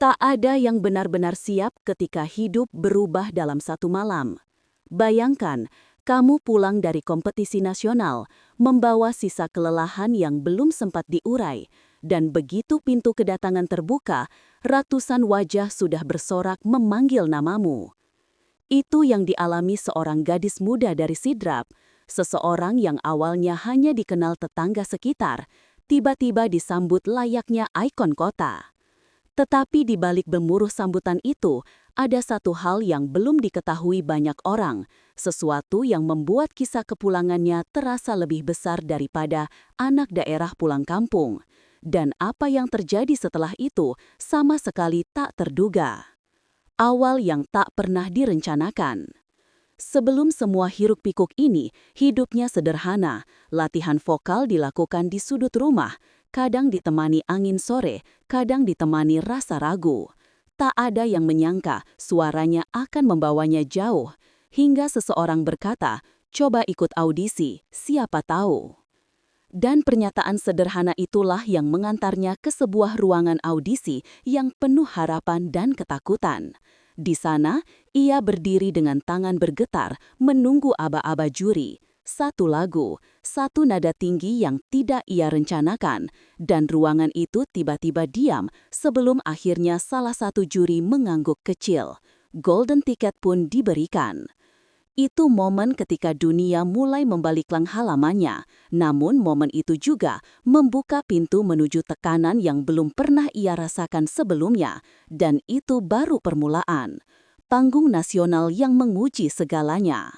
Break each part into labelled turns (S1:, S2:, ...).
S1: Tak ada yang benar-benar siap ketika hidup berubah dalam satu malam. Bayangkan, kamu pulang dari kompetisi nasional, membawa sisa kelelahan yang belum sempat diurai, dan begitu pintu kedatangan terbuka, ratusan wajah sudah bersorak memanggil namamu. Itu yang dialami seorang gadis muda dari Sidrap, seseorang yang awalnya hanya dikenal tetangga sekitar, tiba-tiba disambut layaknya ikon kota. Tetapi di balik gemuruh sambutan itu, ada satu hal yang belum diketahui banyak orang, sesuatu yang membuat kisah kepulangannya terasa lebih besar daripada anak daerah pulang kampung. Dan apa yang terjadi setelah itu sama sekali tak terduga. Awal yang tak pernah direncanakan. Sebelum semua hiruk-pikuk ini, hidupnya sederhana. Latihan vokal dilakukan di sudut rumah, kadang ditemani angin sore, kadang ditemani rasa ragu. Tak ada yang menyangka suaranya akan membawanya jauh, hingga seseorang berkata, "Coba ikut audisi, siapa tahu." Dan pernyataan sederhana itulah yang mengantarnya ke sebuah ruangan audisi yang penuh harapan dan ketakutan. Di sana, ia berdiri dengan tangan bergetar, menunggu aba-aba juri. Satu lagu, satu nada tinggi yang tidak ia rencanakan, dan ruangan itu tiba-tiba diam sebelum akhirnya salah satu juri mengangguk kecil. Golden ticket pun diberikan. Itu momen ketika dunia mulai membalikkan halamannya, namun momen itu juga membuka pintu menuju tekanan yang belum pernah ia rasakan sebelumnya, dan itu baru permulaan. Panggung nasional yang menguji segalanya.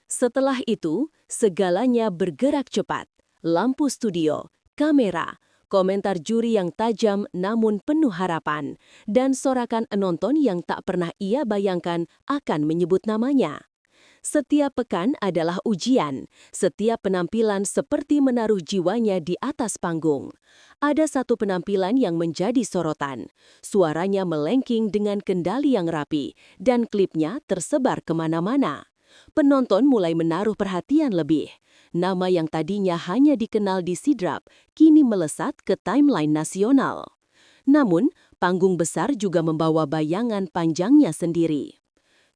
S1: Setelah itu, segalanya bergerak cepat. Lampu studio, kamera, komentar juri yang tajam namun penuh harapan, dan sorakan penonton yang tak pernah ia bayangkan akan menyebut namanya. Setiap pekan adalah ujian, setiap penampilan seperti menaruh jiwanya di atas panggung. Ada satu penampilan yang menjadi sorotan. Suaranya melengking dengan kendali yang rapi, dan klipnya tersebar kemana-mana. Penonton mulai menaruh perhatian lebih. Nama yang tadinya hanya dikenal di Sidrap, kini melesat ke timeline nasional. Namun, panggung besar juga membawa bayangan panjangnya sendiri.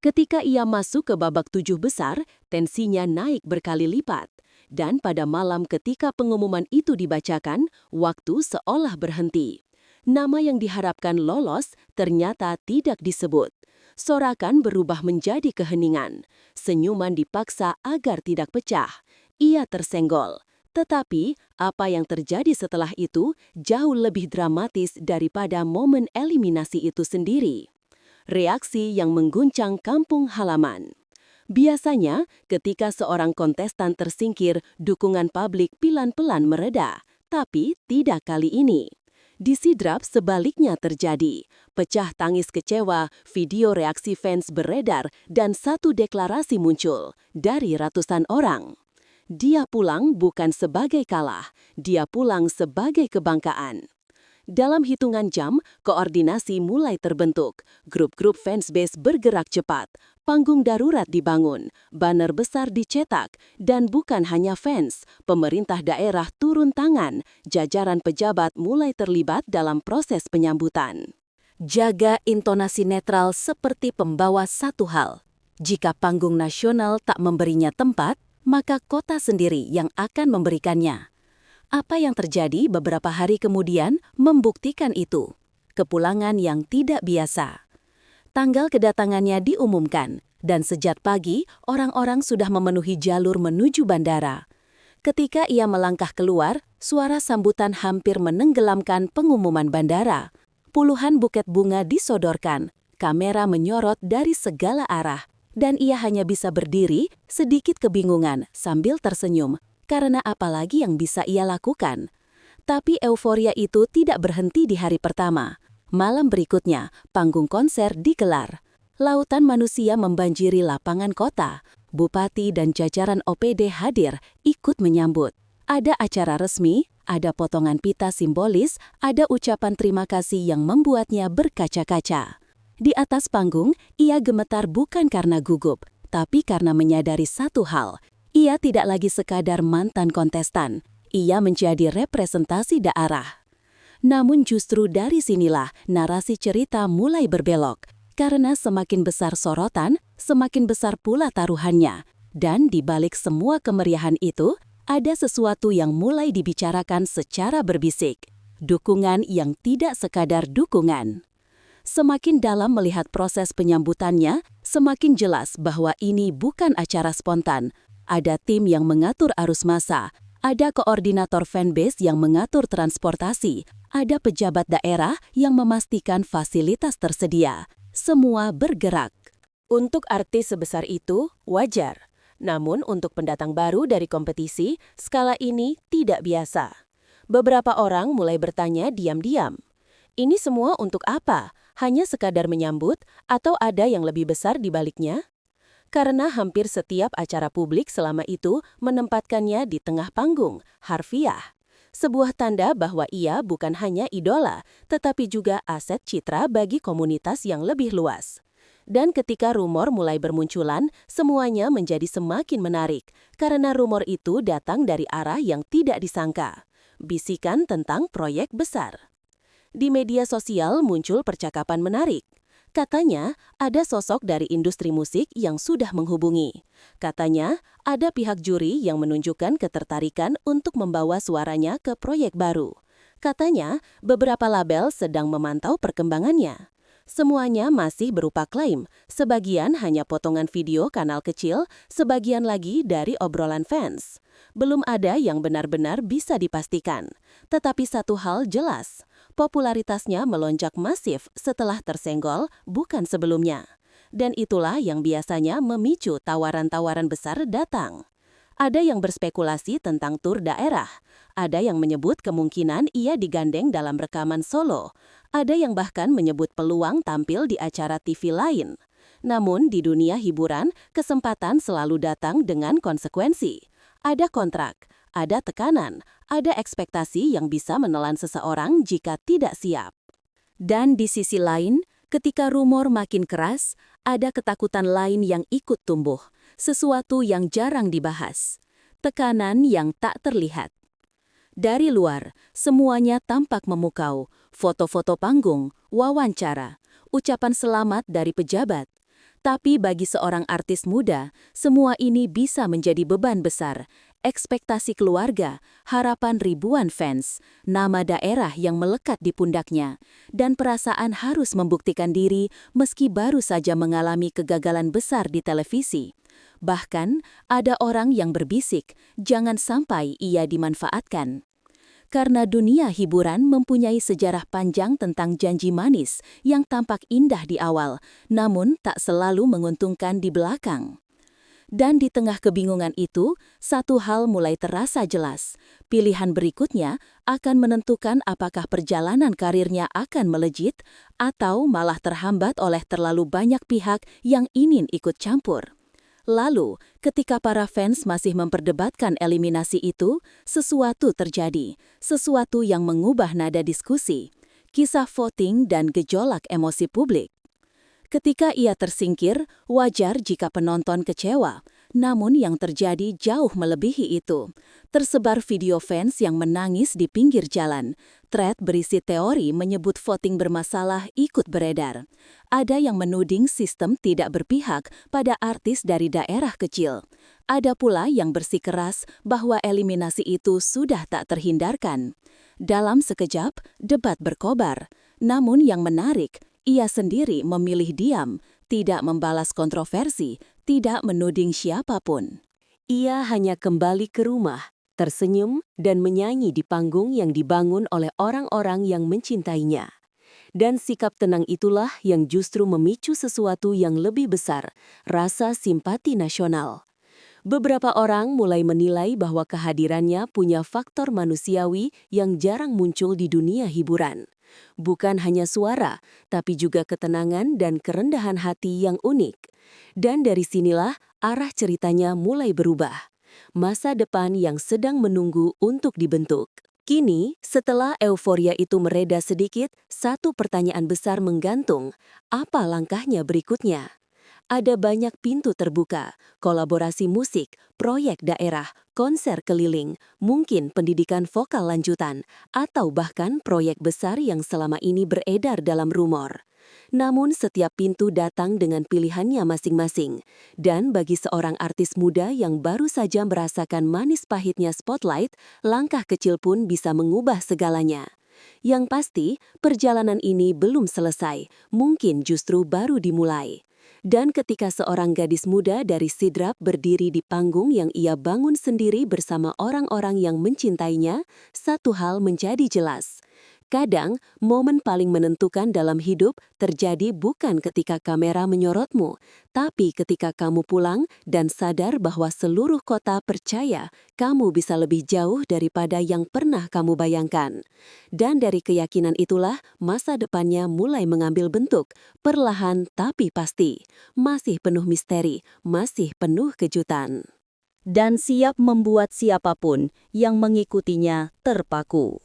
S1: Ketika ia masuk ke babak 7 besar, tensinya naik berkali lipat. Dan pada malam ketika pengumuman itu dibacakan, waktu seolah berhenti. Nama yang diharapkan lolos ternyata tidak disebut. Sorakan berubah menjadi keheningan. Senyuman dipaksa agar tidak pecah. Ia tersenggol. Tetapi, apa yang terjadi setelah itu jauh lebih dramatis daripada momen eliminasi itu sendiri. Reaksi yang mengguncang kampung halaman. Biasanya, ketika seorang kontestan tersingkir, dukungan publik pelan-pelan mereda. Tapi tidak kali ini. Di Sidrap sebaliknya terjadi. Pecah tangis kecewa, video reaksi fans beredar, dan satu deklarasi muncul dari ratusan orang. Dia pulang bukan sebagai kalah, dia pulang sebagai kebanggaan. Dalam hitungan jam, koordinasi mulai terbentuk. Grup-grup fansbase bergerak cepat. Panggung darurat dibangun, banner besar dicetak, dan bukan hanya fans, pemerintah daerah turun tangan, jajaran pejabat mulai terlibat dalam proses penyambutan. Jaga intonasi netral seperti pembawa satu hal. Jika panggung nasional tak memberinya tempat, maka kota sendiri yang akan memberikannya. Apa yang terjadi beberapa hari kemudian membuktikan itu. Kepulangan yang tidak biasa. Tanggal kedatangannya diumumkan, dan sejak pagi orang-orang sudah memenuhi jalur menuju bandara. Ketika ia melangkah keluar, suara sambutan hampir menenggelamkan pengumuman bandara. Puluhan buket bunga disodorkan, kamera menyorot dari segala arah, dan ia hanya bisa berdiri, sedikit kebingungan sambil tersenyum. Karena apalagi yang bisa ia lakukan. Tapi euforia itu tidak berhenti di hari pertama. Malam berikutnya, panggung konser digelar. Lautan manusia membanjiri lapangan kota. Bupati dan jajaran OPD hadir, ikut menyambut. Ada acara resmi, ada potongan pita simbolis, ada ucapan terima kasih yang membuatnya berkaca-kaca. Di atas panggung, ia gemetar bukan karena gugup, tapi karena menyadari satu hal. Ia tidak lagi sekadar mantan kontestan, ia menjadi representasi daerah. Namun justru dari sinilah narasi cerita mulai berbelok. Karena semakin besar sorotan, semakin besar pula taruhannya. Dan di balik semua kemeriahan itu, ada sesuatu yang mulai dibicarakan secara berbisik. Dukungan yang tidak sekadar dukungan. Semakin dalam melihat proses penyambutannya, semakin jelas bahwa ini bukan acara spontan. Ada tim yang mengatur arus massa, ada koordinator fanbase yang mengatur transportasi, ada pejabat daerah yang memastikan fasilitas tersedia. Semua bergerak. Untuk artis sebesar itu, wajar. Namun untuk pendatang baru dari kompetisi, skala ini tidak biasa. Beberapa orang mulai bertanya diam-diam. Ini semua untuk apa? Hanya sekadar menyambut atau ada yang lebih besar di baliknya? Karena hampir setiap acara publik selama itu menempatkannya di tengah panggung, harfiah. Sebuah tanda bahwa ia bukan hanya idola, tetapi juga aset citra bagi komunitas yang lebih luas. Dan ketika rumor mulai bermunculan, semuanya menjadi semakin menarik, karena rumor itu datang dari arah yang tidak disangka. Bisikan tentang proyek besar. Di media sosial muncul percakapan menarik. Katanya, ada sosok dari industri musik yang sudah menghubungi. Katanya, ada pihak juri yang menunjukkan ketertarikan untuk membawa suaranya ke proyek baru. Katanya, beberapa label sedang memantau perkembangannya. Semuanya masih berupa klaim, sebagian hanya potongan video kanal kecil, sebagian lagi dari obrolan fans. Belum ada yang benar-benar bisa dipastikan. Tetapi satu hal jelas, popularitasnya melonjak masif setelah tersenggol, bukan sebelumnya. Dan itulah yang biasanya memicu tawaran-tawaran besar datang. Ada yang berspekulasi tentang tur daerah, ada yang menyebut kemungkinan ia digandeng dalam rekaman solo, ada yang bahkan menyebut peluang tampil di acara TV lain. Namun di dunia hiburan, kesempatan selalu datang dengan konsekuensi. Ada kontrak, ada tekanan, ada ekspektasi yang bisa menelan seseorang jika tidak siap. Dan di sisi lain, ketika rumor makin keras, ada ketakutan lain yang ikut tumbuh, sesuatu yang jarang dibahas. Tekanan yang tak terlihat. Dari luar, semuanya tampak memukau, foto-foto panggung, wawancara, ucapan selamat dari pejabat. Tapi bagi seorang artis muda, semua ini bisa menjadi beban besar. Ekspektasi keluarga, harapan ribuan fans, nama daerah yang melekat di pundaknya, dan perasaan harus membuktikan diri meski baru saja mengalami kegagalan besar di televisi. Bahkan, ada orang yang berbisik, jangan sampai ia dimanfaatkan. Karena dunia hiburan mempunyai sejarah panjang tentang janji manis yang tampak indah di awal, namun tak selalu menguntungkan di belakang. Dan di tengah kebingungan itu, satu hal mulai terasa jelas. Pilihan berikutnya akan menentukan apakah perjalanan karirnya akan melejit atau malah terhambat oleh terlalu banyak pihak yang ingin ikut campur. Lalu, ketika para fans masih memperdebatkan eliminasi itu, sesuatu terjadi, sesuatu yang mengubah nada diskusi, kisah voting dan gejolak emosi publik. Ketika ia tersingkir, wajar jika penonton kecewa. Namun yang terjadi jauh melebihi itu. Tersebar video fans yang menangis di pinggir jalan. Thread berisi teori menyebut voting bermasalah ikut beredar. Ada yang menuding sistem tidak berpihak pada artis dari daerah kecil. Ada pula yang bersikeras bahwa eliminasi itu sudah tak terhindarkan. Dalam sekejap, debat berkobar. Namun yang menarik, ia sendiri memilih diam, tidak membalas kontroversi, tidak menuding siapapun. Ia hanya kembali ke rumah, tersenyum dan menyanyi di panggung yang dibangun oleh orang-orang yang mencintainya. Dan sikap tenang itulah yang justru memicu sesuatu yang lebih besar, rasa simpati nasional. Beberapa orang mulai menilai bahwa kehadirannya punya faktor manusiawi yang jarang muncul di dunia hiburan. Bukan hanya suara, tapi juga ketenangan dan kerendahan hati yang unik. Dan dari sinilah arah ceritanya mulai berubah. Masa depan yang sedang menunggu untuk dibentuk. Kini, setelah euforia itu mereda sedikit, satu pertanyaan besar menggantung. Apa langkahnya berikutnya?
S2: Ada banyak pintu terbuka, kolaborasi musik, proyek daerah, konser keliling, mungkin pendidikan vokal lanjutan, atau bahkan proyek besar yang selama ini beredar dalam rumor. Namun setiap pintu datang dengan pilihannya masing-masing. Dan bagi seorang artis muda yang baru saja merasakan manis pahitnya spotlight, langkah kecil pun bisa mengubah segalanya. Yang pasti, perjalanan ini belum selesai, mungkin justru baru dimulai. Dan ketika seorang gadis muda dari Sidrap berdiri di panggung yang ia bangun sendiri bersama orang-orang yang mencintainya, satu hal menjadi jelas. Kadang, momen paling menentukan dalam hidup terjadi bukan ketika kamera menyorotmu, tapi ketika kamu pulang dan sadar bahwa seluruh kota percaya kamu bisa lebih jauh daripada yang pernah kamu bayangkan. Dan dari keyakinan itulah masa depannya mulai mengambil bentuk, perlahan tapi pasti. Masih penuh misteri, masih penuh kejutan.
S1: Dan siap membuat siapapun yang mengikutinya terpaku.